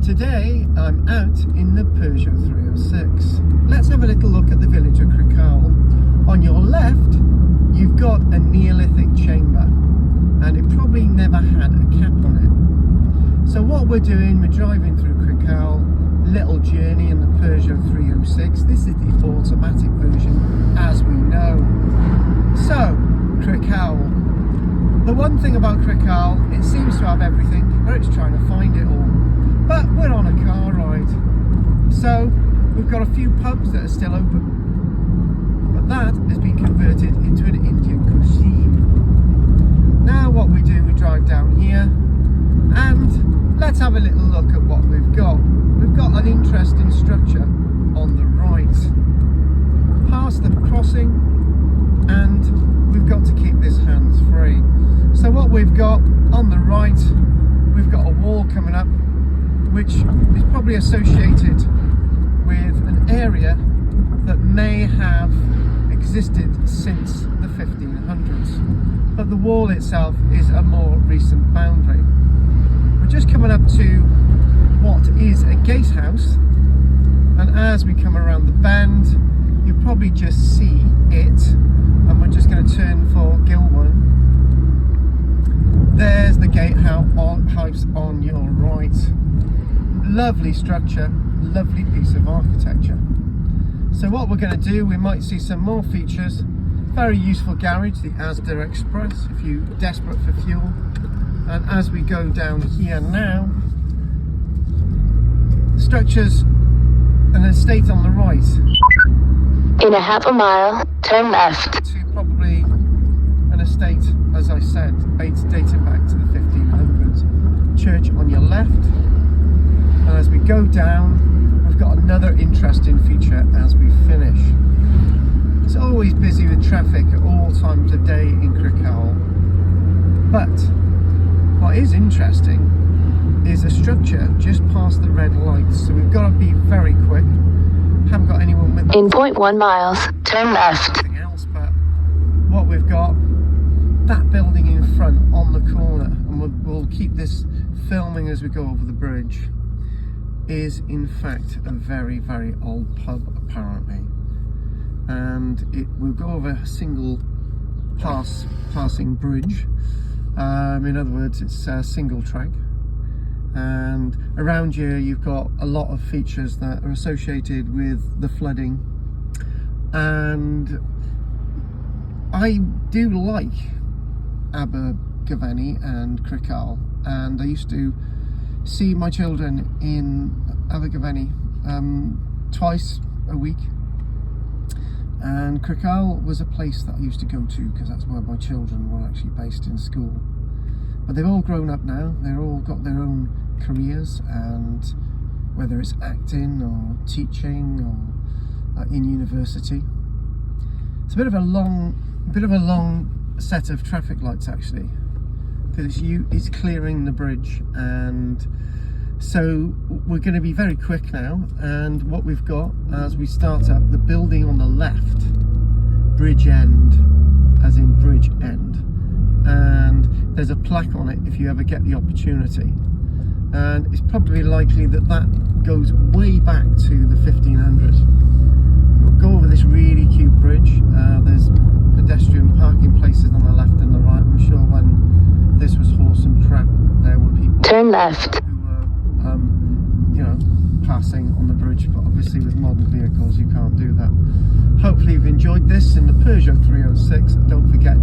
Today I'm out in the Peugeot 306. Let's have a little look at the village of Crickhowell. On your left you've got a Neolithic chamber, and it probably never had a cap on it. So what we're doing, we're driving through Crickhowell, little journey in the Peugeot 306. This is the automatic version, as we know. So, Crickhowell. The one thing about Crickhowell, it seems to have everything, but it's trying to find it all. But we're on a car ride. So, we've got a few pubs that are still open. But that has been converted into an Indian cuisine. Now what we do, we drive down here, and let's have a little look at what we've got. We've got an interesting structure on the right. Past the crossing, and we've got to keep this hands free. So what we've got on the right, we've got a wall coming up, which is probably associated with an area that may have existed since the 1500s. But the wall itself is a more recent boundary. We're just coming up to what is a gatehouse, and as we come around the bend, you probably just see it, and we're just going to turn for Gilwan. There's the gatehouse on your right. Lovely structure, lovely piece of architecture. So what we're going to do, we might see some more features. Very useful garage, the Asda Express, if you're desperate for fuel. And as we go down here now, structures an estate on the right. In a half a mile, turn left. To probably an estate, as I said, dating back to the 1500s. Church on your left. And as we go down, we've got another interesting feature as we finish. It's always busy with traffic at all times of day in Crickhowell. But what is interesting is a structure just past the red lights. So we've got to be very quick. Haven't got anyone with us. In 0.1 miles, turn left. Else, but what we've got, that building in front on the corner, and we'll keep this filming as we go over the bridge, is in fact a very, very old pub apparently. And we'll go over a single passing bridge. In other words, it's a single track. And around here you've got a lot of features that are associated with the flooding. And I do like Abergavenny and Crickhowell, and I used to see my children in Abergavenny twice a week. And Crickhowell was a place that I used to go to because that's where my children were actually based in school. But they've all grown up now, they've all got their own careers, and whether it's acting or teaching or in university. It's a bit of a long set of traffic lights actually, because it's clearing the bridge. And so we're going to be very quick now, and what we've got as we start up, the building on the left, Bridge End, as in Bridge End, and there's a plaque on it if you ever get the opportunity, and it's probably likely that goes way back to the 1500s. We'll go over this really cute bridge. There's pedestrian parking places on the left and the right. I'm sure when this was horse and trap, there were people turn left who were passing on the bridge, but obviously with modern vehicles you can't do that. Hopefully you've enjoyed this in the Peugeot 306. Don't forget